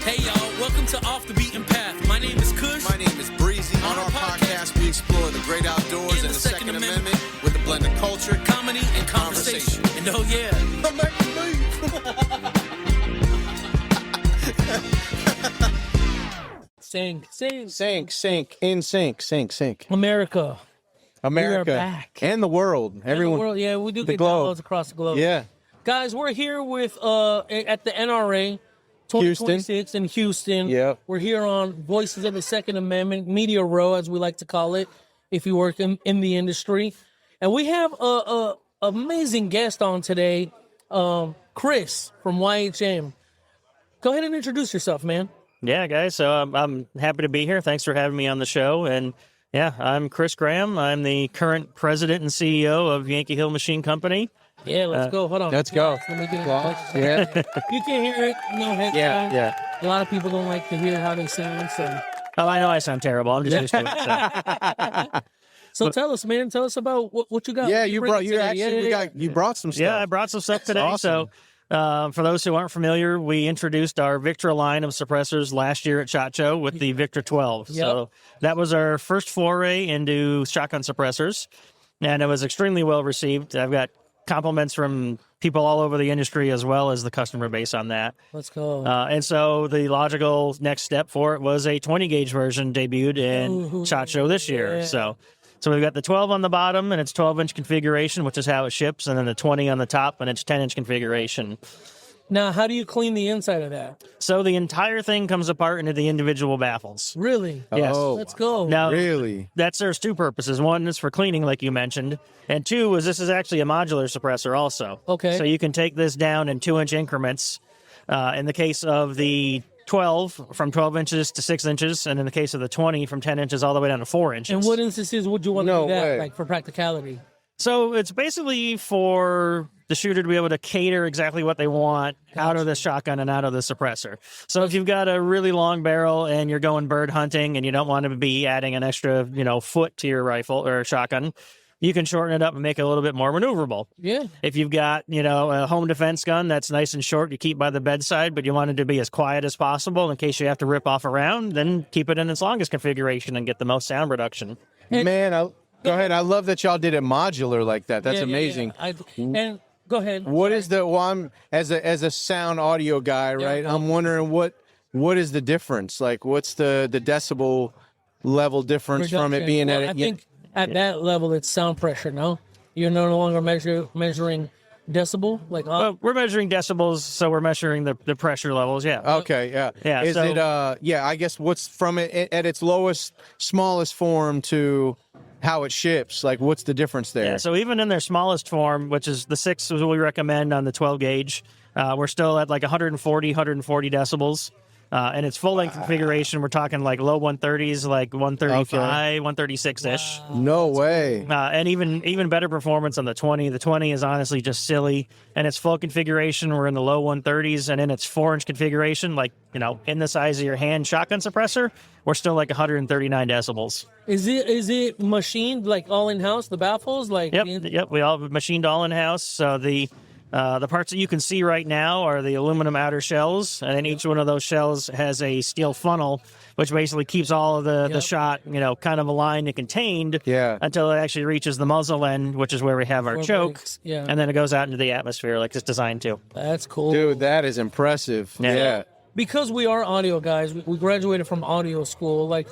Hey y'all, welcome to Off the Beaten Path. My name is Kush. My name is Breezy. On our podcast, we explore the great outdoors and the Second Amendment with a blend of culture, comedy, and conversation. And oh yeah, come back to me. Sink. In sync. America. We are back. And the world. Everyone. The world, yeah, we do the get globe. downloads across the globe. Yeah. Guys, we're here with at the NRA 2026 in Houston. Yep. We're here on Voices of the Second Amendment, Media Row, as we like to call it, if you work in the industry. And we have a amazing guest on today, Chris from YHM. Go ahead and introduce yourself, man. Yeah, guys. So I'm happy to be here. Thanks for having me on the show. And yeah, I'm Chris Graham. I'm the current president and CEO of Yankee Hill Machine Company. Yeah, let's go. Hold on. Let's go. Let me get Yeah. You can hear it. No headphones. Yeah. A lot of people don't like to hear how they sound. So, I know I sound terrible. I'm just used to it. so tell us, man. Tell us about what you got. Yeah, What you bringing brought today. you brought some stuff. Yeah, I brought some stuff today. Awesome. So for those who aren't familiar, we introduced our Victra line of suppressors last year at SHOT Show with the Victra 12. Yep. So that was our first foray into shotgun suppressors, and it was extremely well received. I've got compliments from people all over the industry as well as the customer base on that. Let's go. And so the logical next step for it was a 20 gauge version debuted in SHOT Show this year. Yeah. So we've got the 12 on the bottom, and it's 12-inch configuration, which is how it ships, and then the 20 on the top, and it's 10-inch configuration. Now, how do you clean the inside of that? So the entire thing comes apart into the individual baffles. Really? Yes. Oh, Let's go. Now, really? that serves two purposes. One is for cleaning, like you mentioned, and two is this is actually a modular suppressor also. Okay. So you can take this down in 2-inch increments. In the case of the 12, from 12 inches to 6 inches, and in the case of the 20, from 10 inches all the way down to 4 inches. In what instances would you want to No do that, way. like for practicality? So it's basically for the shooter to be able to cater exactly what they want out of the shotgun and out of the suppressor. So if you've got a really long barrel and you're going bird hunting and you don't want to be adding an extra, foot to your rifle or shotgun, you can shorten it up and make it a little bit more maneuverable. Yeah. If you've got, a home defense gun that's nice and short, you keep by the bedside, but you want it to be as quiet as possible in case you have to rip off a round, then keep it in its longest configuration and get the most sound reduction. Man, go ahead. I love that y'all did it modular like that. That's amazing. And go ahead. What is I'm as a sound audio guy, right? Yeah. I'm wondering what is the difference? Like, what's the decibel level difference from it Reduction. being Well, at I think at that level, it's sound pressure, no? You're no longer measuring decibel? Well, we're measuring decibels, so we're measuring the pressure levels, yeah. Okay, yeah. Yeah, Is so- it I guess what's from it at its lowest, smallest form to how it ships? Like, what's the difference there? Yeah, so even in their smallest form, which is the 6 is what we recommend on the 12 gauge, we're still at like 140 decibels. And its full-length configuration, we're talking like low 130s, like 135, 136-ish. No way. And even better performance on the 20. The 20 is honestly just silly. And its full configuration, we're in the low 130s. And in its 4-inch configuration, like, in the size of your hand shotgun suppressor, we're still like 139 decibels. Is it machined, like all in-house, the baffles? Like Yep. We all machined all in-house. So the parts that you can see right now are the aluminum outer shells, and then each one of those shells has a steel funnel, which basically keeps all of the shot, kind of aligned and contained until it actually reaches the muzzle end, which is where we have our choke, and then it goes out into the atmosphere like it's designed to. That's cool. Dude, that is impressive. Yeah. Because we are audio guys, we graduated from audio school, like,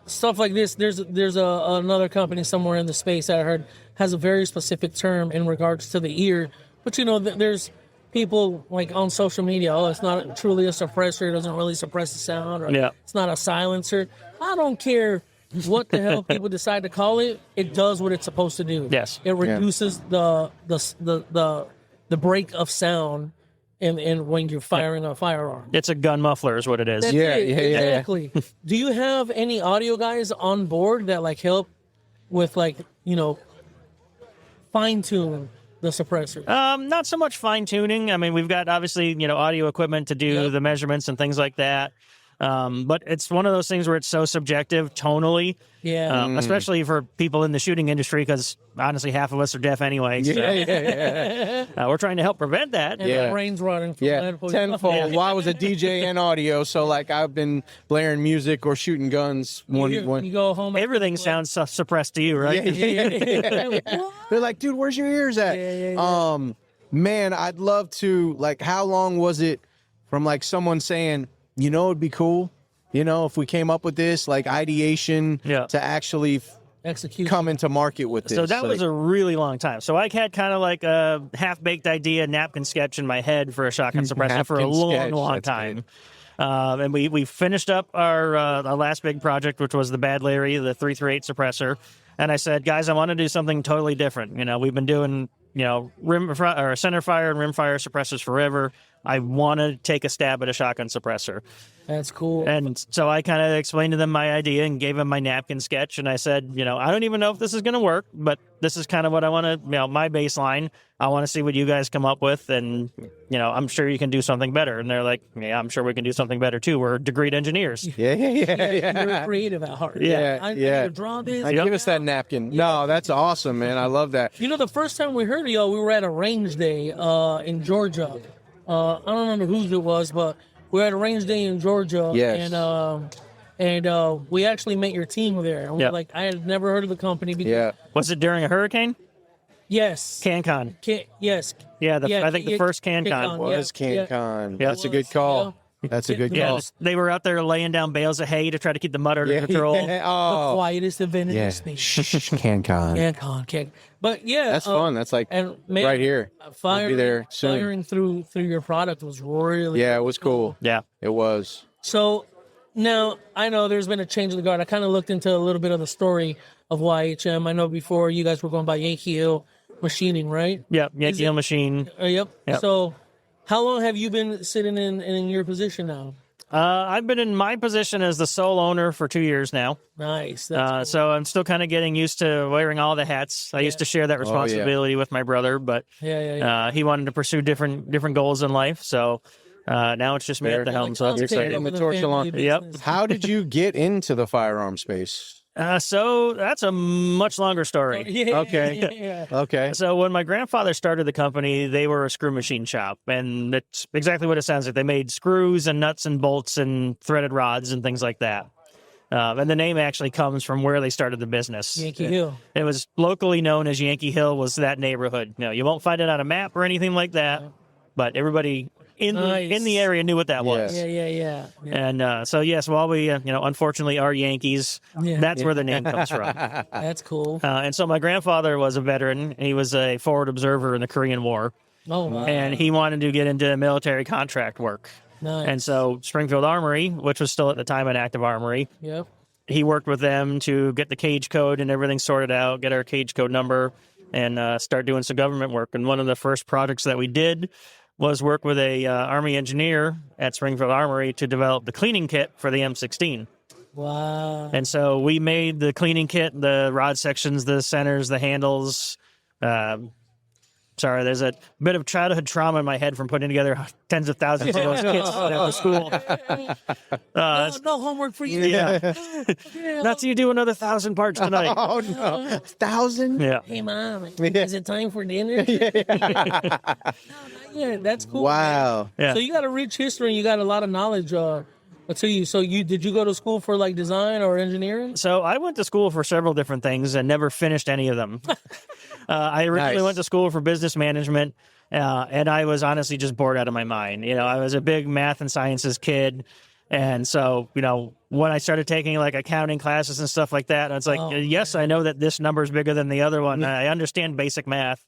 stuff like this. There's another company somewhere in the space that I heard has a very specific term in regards to the ear. But there's people like on social media, it's not truly a suppressor, it doesn't really suppress the sound, or it's not a silencer. I don't care what the hell people decide to call it. It does what it's supposed to do. Yes. It reduces the break of sound and when you're firing a firearm. It's a gun muffler is what it is. That's Yeah, it. yeah. Exactly. Do you have any audio guys on board that like help with fine tune the suppressor? Not so much fine tuning. I mean, we've got obviously, audio equipment to do the measurements and things like that. But it's one of those things where it's so subjective tonally, Yeah. especially for people in the shooting industry, because honestly, half of us are deaf anyway. So, we're trying to help prevent that. And Yeah. the brain's rotting from Yeah, medical tenfold. stuff. Well, I was a DJ and audio, so like I've been blaring music or shooting guns. You go home. Everything sounds suppressed to you, right? They're like, dude, where's your ears at? Yeah. Man, I'd love to. Like, how long was it from like someone saying, you know, it'd be cool, you know, if we came up with this, like ideation to actually execute, come into market with this. So that was a really long time. So I had kind of like a half-baked idea, napkin sketch in my head for a shotgun suppressor for a long time. And we finished up our last big project, which was the Bad Larry, the 338 suppressor. And I said, guys, I want to do something totally different. You know, we've been doing, you know, center fire and rim fire suppressors forever. I want to take a stab at a shotgun suppressor. That's cool. And so I kind of explained to them my idea and gave them my napkin sketch. And I said, you know, I don't even know if this is going to work, but this is kind of what I want to, you know, my baseline. I want to see what you guys come up with. And, you know, I'm sure you can do something better. And they're like, yeah, I'm sure we can do something better too. We're degreed engineers. Yeah. You're creative at heart. I need to draw this. Give us that napkin. No, that's awesome, man. I love that. You know, the first time we heard of y'all, we were at a range day in Georgia. I don't remember whose it was, but we were at a range day in Georgia. Yes. And we actually met your team there. And we're like, I had never heard of the company. Because, Was it during a hurricane? Yes. CanCon. Yes. Yeah, I think the first CanCon was CanCon. Yeah. That's a good call. That's a good call. Yeah, they were out there laying down bales of hay to try to keep the mud under control. The quietest event in the space. CanCon. CanCon. But yeah, that's fun. That's like right here. Firing, be there soon. Firing through your product was really it was cool. Yeah, it was. So now I know there's been a change of the guard. I kind of looked into a little bit of the story of YHM. I know before you guys were going by Yankee Hill Machining, right? Yep, Yankee Hill Machine. Yep. So how long have you been sitting in your position now? I've been in my position as the sole owner for 2 years now. Nice. So I'm still kind of getting used to wearing all the hats. I used to share that responsibility with my brother, but he wanted to pursue different goals in life. So now it's just me at the helm. So you're taking the torch along. Yep. How did you get into the firearm space? So that's a much longer story. Okay. So when my grandfather started the company, they were a screw machine shop, and it's exactly what it sounds like. They made screws and nuts and bolts and threaded rods and things like that. And the name actually comes from where they started the business. Yankee Hill. It was locally known as Yankee Hill, was that neighborhood. No, you won't find it on a map or anything like that, but everybody in the area knew what that was. Yeah. And so while we unfortunately are Yankees, that's where the name comes from. That's cool. And so my grandfather was a veteran. He was a forward observer in the Korean War. Oh, wow. And he wanted to get into military contract work. Nice. And so Springfield Armory, which was still at the time an active armory, he worked with them to get the cage code and everything sorted out, get our cage code number, and start doing some government work. And one of the first projects that we did was work with a Army engineer at Springfield Armory to develop the cleaning kit for the M16. Wow. And so we made the cleaning kit, the rod sections, the centers, the handles. Sorry, there's a bit of childhood trauma in my head from putting together tens of thousands of those kits after school. No homework for you. Not till you do another 1,000 parts tonight. Oh, no. 1,000? Yeah. Hey, Mom, is it time for dinner? That's cool. Wow. Yeah. So you got a rich history and you got a lot of knowledge to you. So did you go to school for like design or engineering? So I went to school for several different things and never finished any of them. I originally went to school for business management, and I was honestly just bored out of my mind. You know, I was a big math and sciences kid. And so, when I started taking like accounting classes and stuff like that, I was like, yes, I know that this number is bigger than the other one. I understand basic math.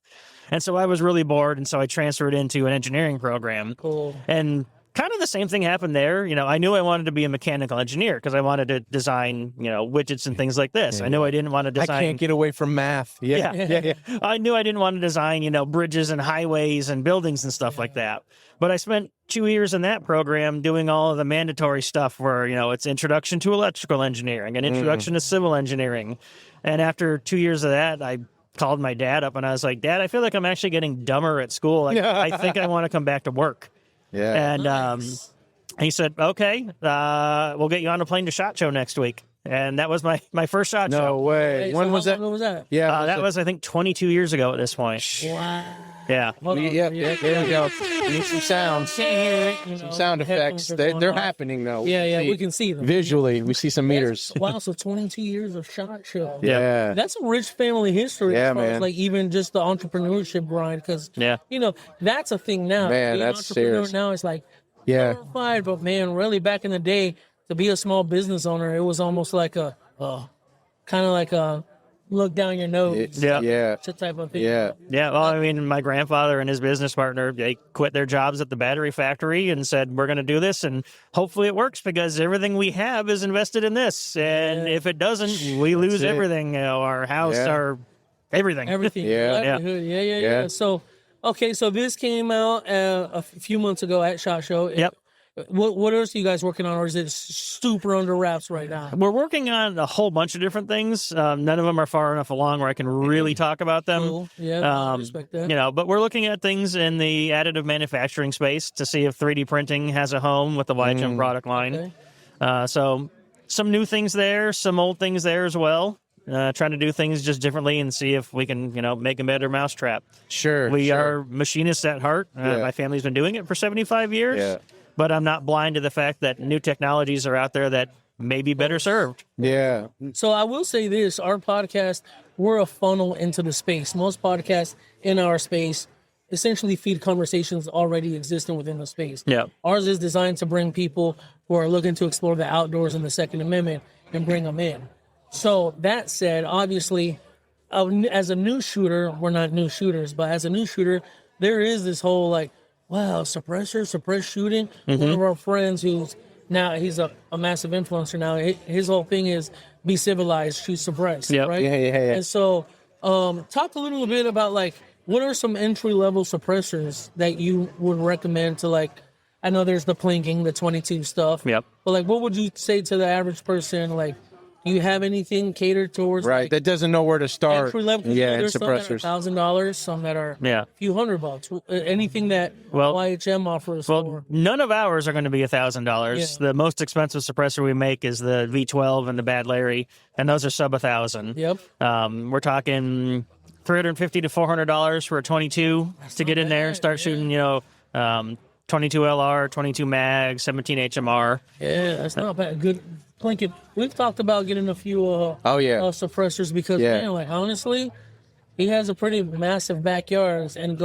And so I was really bored. And so I transferred into an engineering program. Cool. And kind of the same thing happened there. I knew I wanted to be a mechanical engineer because I wanted to design, widgets and things like this. I knew I didn't want to design. I can't get away from math. Yeah. I knew I didn't want to design, bridges and highways and buildings and stuff like that. But I spent 2 years in that program doing all of the mandatory stuff where, it's introduction to electrical engineering and introduction to civil engineering. And after 2 years of that, I called my dad up and I was like, Dad, I feel like I'm actually getting dumber at school. I think I want to come back to work. Yeah. And He said, "Okay, we'll get you on a plane to SHOT Show next week." And that was my first SHOT show. No way. Hey, When so was how that? long was that? Yeah, That was, I think, 22 years ago at this point. Wow. Yeah. Hold on. there we go. We need some sounds, Can't hear it, you know, some sound headphones effects. are They're going off. happening though. Yeah, we can see them. Visually. We see some meters. Wow, so 22 years of SHOT Show. Yeah. That's a rich family history Yeah, as far as man. like even just the entrepreneurship grind, because you know that's a thing now. Man, Being that's an entrepreneur serious. now is like Yeah. terrified, but man, really back in the day, to be a small business owner, it was almost like a kind of like a look down your nose. Yeah. It's a type of thing. Yeah. Yeah, well, I mean, my grandfather and his business partner, they quit their jobs at the battery factory and said, we're going to do this, and hopefully it works because everything we have is invested in this. And if it doesn't, we lose everything, our house, our everything. Everything. Yeah. Livelihood. Yeah. So, okay, so this came out a few months ago at SHOT Show. Yep. What else are you guys working on, or is it super under wraps right now? We're working on a whole bunch of different things. None of them are far enough along where I can really talk about them. Cool. Yeah, I respect that. You know, but we're looking at things in the additive manufacturing space to see if 3D printing has a home with the YGEM product line. Okay. So some new things there, some old things there as well. Trying to do things just differently and see if we can, make a better mousetrap. Sure. We are machinists at heart. My family's been doing it for 75 years. Yeah. But I'm not blind to the fact that new technologies are out there that may be better served. Yeah. So I will say this, our podcast, we're a funnel into the space. Most podcasts in our space essentially feed conversations already existing within the space. Yeah. Ours is designed to bring people who are looking to explore the outdoors and the Second Amendment and bring them in. So that said, obviously, as a new shooter, we're not new shooters, but as a new shooter, there is this whole wow, suppress shooting. One of our friends who's now, he's a massive influencer now. His whole thing is be civilized, shoot suppress, right? Yeah. And so talk a little bit about what are some entry-level suppressors that you would recommend to I know there's the plinking, the 22 stuff. Yep. But what would you say to the average person? Do you have anything catered towards That doesn't know where to start. entry level? Yeah, and There's suppressors. some that are $1,000, some that are a few $100. Anything that YHM offers. Well, none of ours are going to be $1,000. The most expensive suppressor we make is the V12 and the Bad Larry, and those are sub $1,000. Yep. We're talking $350 to $400 for a 22 to get in there and start shooting. 22 LR, 22 mag, 17 HMR. Yeah, that's not bad. Good plinking. We've talked about getting a few suppressors because, man, honestly, he has a pretty massive backyard. And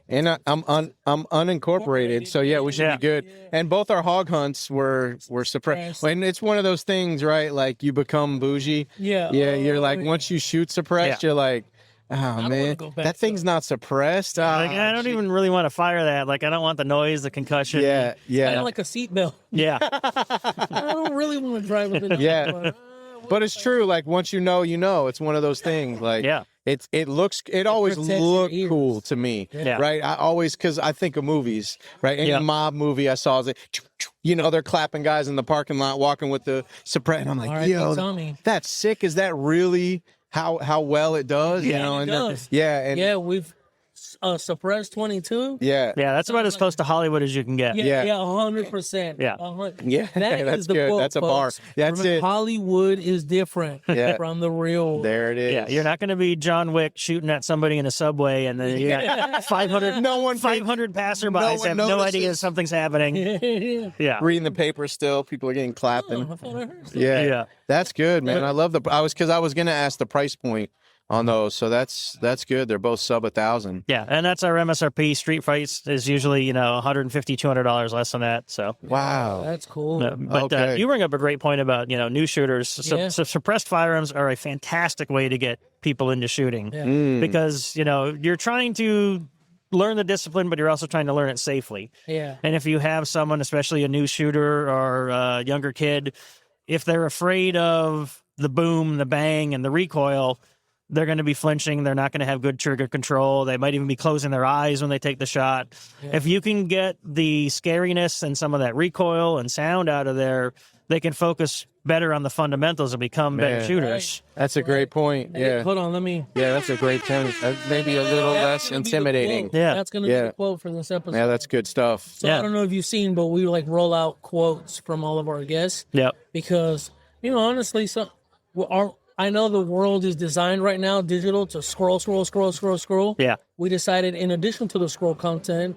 And I'm unincorporated, so we should be good. And both our hog hunts were suppressed. And it's one of those things, right? You become bougie. Yeah. You're once you shoot suppressed, you're like, oh man, that thing's not suppressed. I don't even really want to fire that. I don't want the noise, the concussion. I like a seatbelt. Yeah. I don't really want to drive with it. But it's true. Once you know, it's one of those things. It always looked cool to me, right? I always, because I think of movies, right? Any mob movie I saw, they're clapping guys in the parking lot, walking with the suppress, and I'm like, yo, that's sick. Is that really how well it does? It does. We've suppressed 22. Yeah, that's about as close to Hollywood as you can get. 100%. Yeah, that that's is the good. quote, That's a folks. bar. That's it. Hollywood is different from the real. There it is. Yeah, you're not going to be John Wick shooting at somebody in a subway and then you got 500 passerbys have no idea something's happening. Reading the paper still, people are getting clapping. I thought I heard something. Yeah, that's good, man. I love I was going to ask the price point on those, so that's good. They're both sub $1,000. Yeah, and that's our MSRP. Street fights is usually $150, $200 less than that. So wow, that's cool. But you bring up a great point about new shooters. So suppressed firearms are a fantastic way to get people into shooting because you're trying to learn the discipline, but you're also trying to learn it safely. Yeah. And if you have someone, especially a new shooter or a younger kid, if they're afraid of the boom, the bang, and the recoil, they're going to be flinching. They're not going to have good trigger control. They might even be closing their eyes when they take the shot. Yeah. If you can get the scariness and some of that recoil and sound out of there, they can focus better on the fundamentals and become better shooters. Right. That's a great point. Yeah. Hold on, let me. Yeah, that's a great point. Maybe a little less intimidating. Yeah. That's going to be the quote for this episode. Yeah, that's good stuff. So I don't know if you've seen, but we like roll out quotes from all of our guests. Yep. Because, honestly, I know the world is designed right now, digital, to scroll. Yeah. We decided, in addition to the scroll content,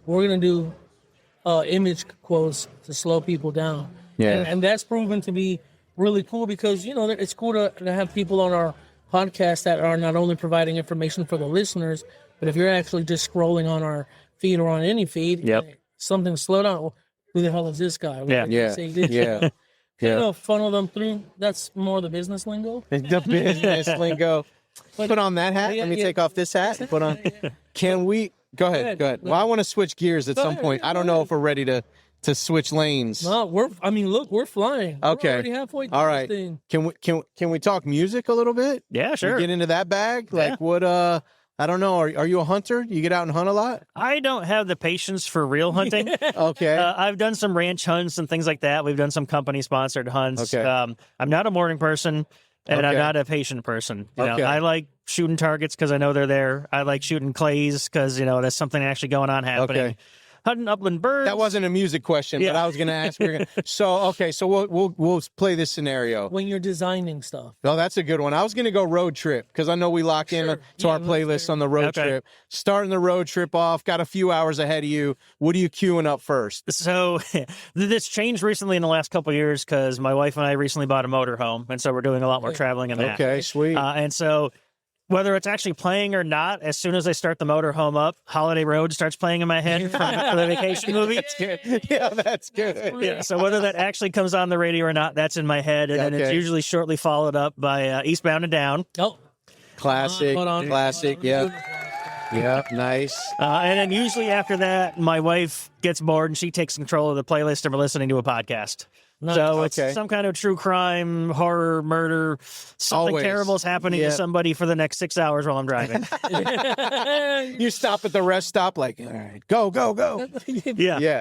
we're going to do image quotes to slow people down. Yeah. And that's proven to be really cool because, it's cool to have people on our podcast that are not only providing information for the listeners, but if you're actually just scrolling on our feed or on any feed, something slow down. Well, who the hell is this guy? Funnel them through. That's more the business lingo. The business lingo. Put on that hat. Let me take off this hat. Put on. Can we? Go ahead. Well, I want to switch gears at some point. I don't know if we're ready to switch lanes. No, we're flying. Okay. We're already halfway through all right. this thing. Can we talk music a little bit? Yeah, sure. Get into that bag. Like what? I don't know. Are you a hunter? You get out and hunt a lot? I don't have the patience for real hunting. Okay. I've done some ranch hunts and things like that. We've done some company-sponsored hunts. Okay. I'm not a morning person, and I'm not a patient person. I like shooting targets because I know they're there. I like shooting clays because, there's something actually going on happening. Okay. Hunting upland birds. That wasn't a music question, but I was going to ask. So we'll play this scenario when you're designing stuff. Oh, that's a good one. I was going to go road trip because I know we lock in to our playlist on the road trip. Starting the road trip off, got a few hours ahead of you. What are you queuing up first? So this changed recently in the last couple of years because my wife and I recently bought a motorhome, and so we're doing a lot more traveling in that. Okay, sweet. And so, whether it's actually playing or not, as soon as I start the motorhome up, Holiday Road starts playing in my head from the vacation movie. That's good. Yeah, that's good. Yeah, so whether that actually comes on the radio or not, that's in my head. And then it's usually shortly followed up by Eastbound and Down. Oh. Classic. Classic. Yeah. Yeah, nice. And then usually after that, my wife gets bored and she takes control of the playlist and we're listening to a podcast. Nice. So it's some kind of true crime, horror, murder, something terrible is happening to somebody for the next 6 hours while I'm driving. You stop at the rest stop like, all right, go. Yeah.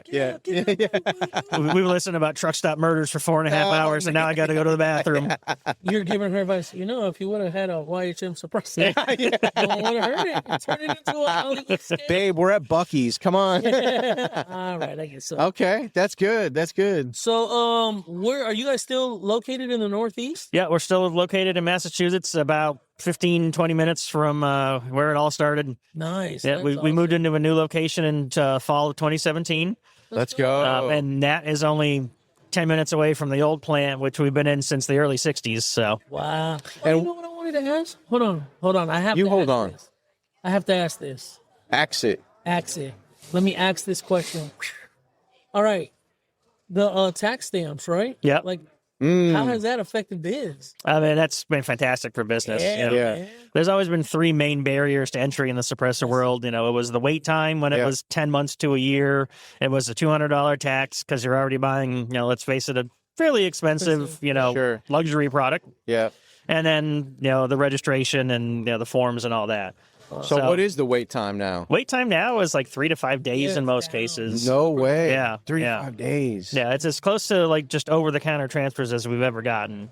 We were listening about truck stop murders for 4.5 hours, and now I got to go to the bathroom. You're giving her advice. If you would have had a YHM suppressor, you don't want to hurt it. Turn it into a Hollywood scam. Babe, we're at Buc-ee's. Come on. All right, I guess so. Okay, that's good. So, where are you guys still located in the Northeast? Yeah, we're still located in Massachusetts, about 15, 20 minutes from where it all started. Nice. Yeah, we moved into a new location in fall of 2017. Let's go. And that is only 10 minutes away from the old plant, which we've been in since the early 60s. So. Wow. And you know what I wanted to ask? Hold on. I have to ask this. Ax it. Let me ask this question. All right. The tax stamps, right? Yeah. How has that affected biz? I mean, that's been fantastic for business. Yeah. There's always been three main barriers to entry in the suppressor world. It was the wait time when it was 10 months to a year. It was a $200 tax because you're already buying, let's face it, a fairly expensive, luxury product. Yeah. And then, the registration and the forms and all that. So what is the wait time now? Wait time now is like 3 to 5 days in most cases. No way. Yeah. 3 to 5 days. Yeah, it's as close to just over-the-counter transfers as we've ever gotten.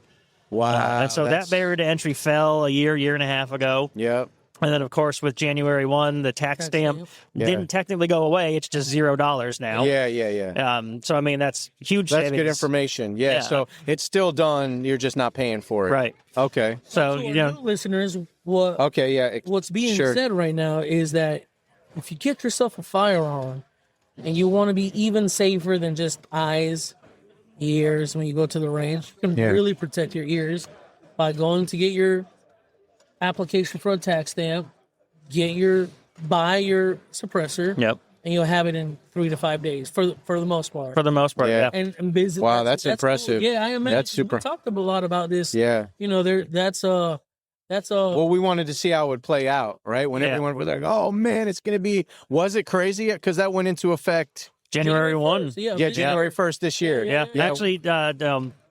Wow. And so that barrier to entry fell a year and a half ago. Yep. And then, of course, with January 1, the tax stamp didn't technically go away. It's just $0 now. Yeah. So, I mean, that's huge savings. That's good information. Yeah. So it's still done. You're just not paying for it. Right. Okay. So listeners, what's being said right now is that if you get yourself a firearm and you want to be even safer than just eyes, ears when you go to the range, you can really protect your ears by going to get your application for a tax stamp, buy your suppressor. Yep. And you'll have it in 3 to 5 days for the most part. For the most part, yeah. And business. Wow, that's impressive. Cool. Yeah, I imagine. That's super. We talked a lot about this. Yeah. That's a. Well, we wanted to see how it would play out, right? When everyone was like, "Oh man, it's gonna be." Was it crazy? Because that went into effect January 1. Yeah, January 1st this year. Yeah. Actually,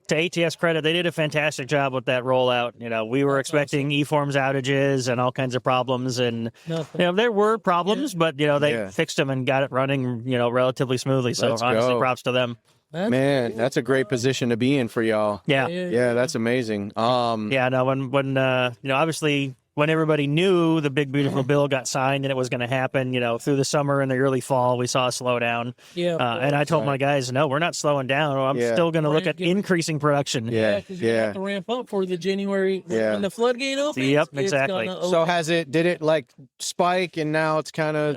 to ATS credit, they did a fantastic job with that rollout. You know, we were expecting eForms outages and all kinds of problems, and you know, there were problems, but you know, they fixed them and got it running, you know, relatively smoothly. So honestly, props to them. Man, that's a great position to be in for y'all. Yeah, that's amazing. Yeah, no, when you know, obviously, when everybody knew the big beautiful bill got signed and it was going to happen, you know, through the summer and the early fall, we saw a slowdown. And I told my guys, no, we're not slowing down. I'm still going to look at increasing production. Because you have to ramp up for the January when the floodgate opens. Yep, exactly. So did it like spike and now it's kind of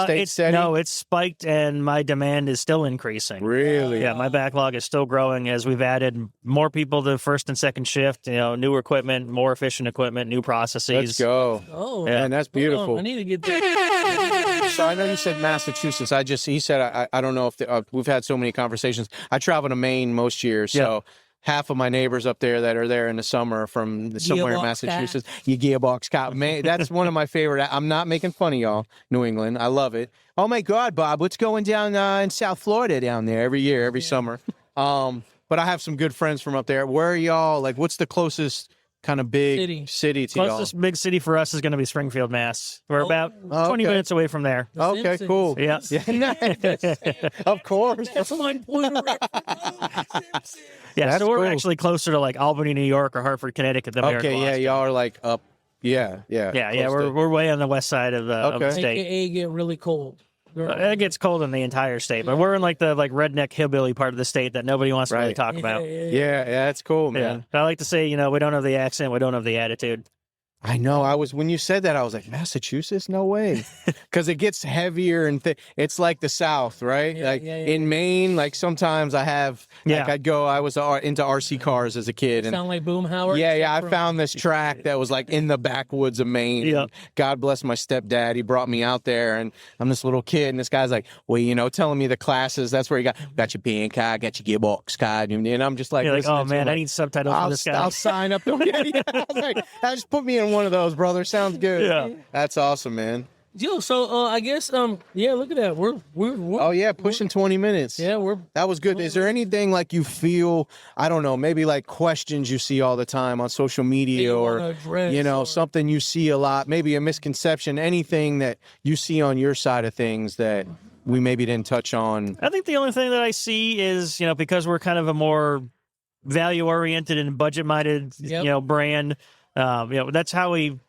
stayed steady? No, it's spiked and my demand is still increasing. Really? Yeah, my backlog is still growing as we've added more people to first and second shift, you know, newer equipment, more efficient equipment, new processes. Let's go. Oh, man, that's beautiful. I need to get that. So I know you said Massachusetts. He said, I don't know if we've had so many conversations. I travel to Maine most years. So half of my neighbors up there that are there in the summer from somewhere in Massachusetts. You gearbox cop. Man, that's one of my favorite. I'm not making fun of y'all, New England. I love it. Oh my God, Bob, what's going down in South Florida down there every year, every summer? But I have some good friends from up there. Where are y'all? Like, what's the closest kind of big city to y'all? Closest big city for us is going to be Springfield, Mass. We're about 20 minutes away from there. Okay, cool. Yeah. Of course. That's my point of reference. Yeah, so we're actually closer to like Albany, New York, or Hartford, Connecticut than we are Okay, Boston. y'all are like up. Yeah. We're way on the west side of the state. AKA get really cold. It gets cold in the entire state, but we're in like the redneck hillbilly part of the state that nobody wants to really talk about. Yeah, that's cool, man. I like to say, you know, we don't have the accent, we don't have the attitude. I know. When you said that, I was like, Massachusetts? No way. Because it gets heavier and it's like the South, right? In Maine, like sometimes I was into RC cars as a kid. And sound like Boomhauer? Yeah. I found this track that was like in the backwoods of Maine. Yeah. God bless my stepdad. He brought me out there and I'm this little kid and this guy's like, well, you know, telling me the classes. That's where you got your pen card, got your gearbox card. And I'm just like, oh man, I need subtitles for this guy. I'll sign up. Just put me in one of those, brother. Sounds good. Yeah. That's awesome, man. Yo, so I guess look at that. We're pushing 20 minutes. Yeah, that was good. Is there anything like you feel, I don't know, maybe like questions you see all the time on social media or something you see a lot, maybe a misconception, anything that you see on your side of things that we maybe didn't touch on? I think the only thing that I see is, you know, because we're kind of a more value oriented and budget minded, brand. That's how we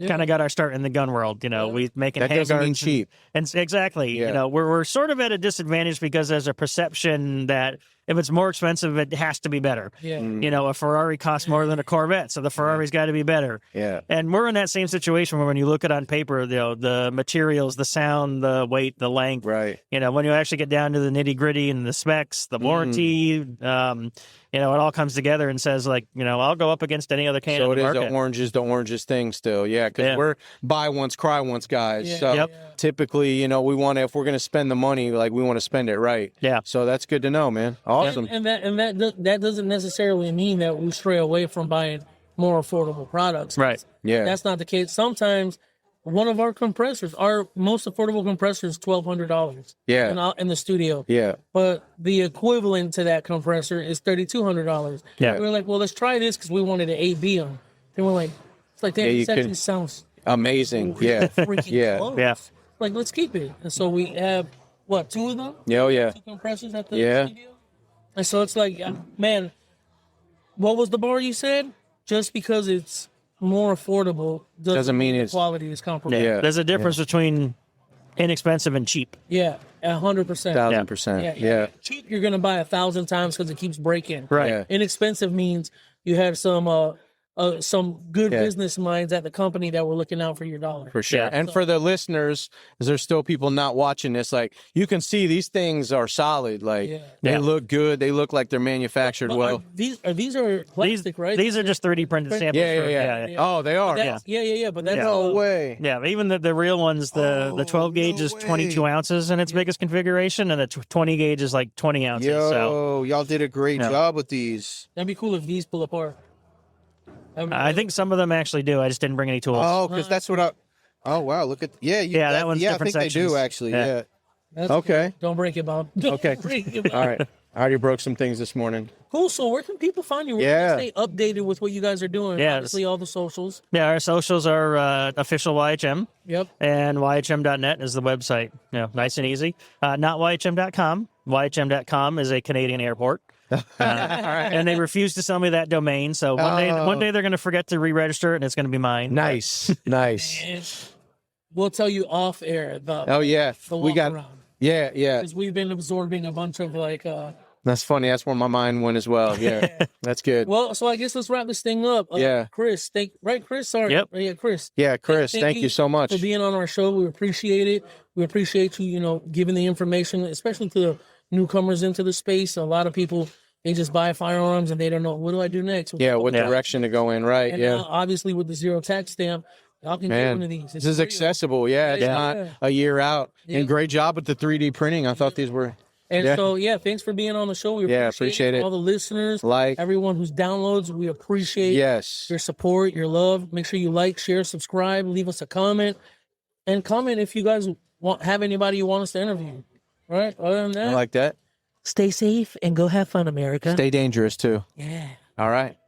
kind of got our start in the gun world. You know, we making that doesn't mean cheap. And exactly. You know, we're sort of at a disadvantage because there's a perception that if it's more expensive, it has to be better. You know, a Ferrari costs more than a Corvette, so the Ferrari's got to be better. And we're in that same situation where when you look at it on paper, the materials, the sound, the weight, the length. Right. You know, when you actually get down to the nitty gritty and the specs, the warranty, it all comes together and says, like, you know, I'll go up against any other can in the market. So it is the oranges thing still. Yeah, because we're buy once, cry once guys. So typically, you know, if we're going to spend the money, like we want to spend it right. Yeah. So that's good to know, man. Awesome. And that doesn't necessarily mean that we stray away from buying more affordable products. Right. Yeah. That's not the case. Sometimes one of our compressors, our most affordable compressor is $1,200. Yeah. In the studio. Yeah. But the equivalent to that compressor is $3,200. Yeah. We were like, well, let's try this because we wanted an A/B on. Then we're like, it's like, this actually sounds amazing. Freaking close. Yeah. Like, let's keep it. And so we have, two of them? Yeah, Two compressors at the studio? And so it's like, man, what was the bar you said? Just because it's more affordable doesn't mean its quality is comparable. Yeah. There's a difference between inexpensive and cheap. Yeah, 100%. 1,000%. Yeah. Cheap, you're going to buy 1,000 times because it keeps breaking. Right. Yeah. Inexpensive means you have some good business minds at the company that were looking out for your dollar. For sure. Yeah. And for the listeners, is there's still people not watching this, like, you can see these things are solid. Like, they look good. They look like they're manufactured well. These are plastic, right? These are just 3D printed samples. Yeah. Oh, they are? But that's no way. Yeah, but even the real ones, the 12 gauge is 22 ounces in its biggest configuration, and the 20 gauge is like 20 ounces. Y'all did a great job with these. That'd be cool if these pull apart. I think some of them actually do. I just didn't bring any tools. Oh, because that's what oh, wow. Look at, that one's different I think sections. they do, actually. Yeah. That's okay. Don't break it, Bob. Don't Okay. break it, Bob. All right. I already broke some things this morning. Cool. So where can people find you? Where can they stay updated with what you guys are doing? Yeah, Obviously, all the socials. Yeah, our socials are official YHM. Yep. And YHM.net is the website. Nice and easy. Not YHM.com. YHM.com is a Canadian airport. And they refuse to sell me that domain. So one day they're going to forget to re-register it, and it's going to be mine. Nice. Nice. We'll tell you off air. We got around. Yeah. Because we've been absorbing a bunch of That's funny. That's where my mind went as well. Yeah. That's good. Well, so I guess let's wrap this thing up. Chris, Chris? Sorry. Yep. Yeah, Chris. Yeah, Chris, thank you so much for being on our show. We appreciate it. We appreciate you, giving the information, especially to the newcomers into the space. A lot of people, they just buy firearms and they don't know, what do I do next? What direction to go in, right? And obviously with the zero tax stamp, y'all can get one of these. This is accessible. Yeah, it's not a year out. Yeah. And great job with the 3D printing. I thought these were... And so, thanks for being on the show. We appreciate it. All the listeners, everyone who's downloads, we appreciate your support, your love. Make sure you like, share, subscribe, leave us a comment. And comment if you guys have anybody you want us to interview. All right? Other than that, I like that. Stay safe and go have fun, America. Stay dangerous, too. Yeah. All right.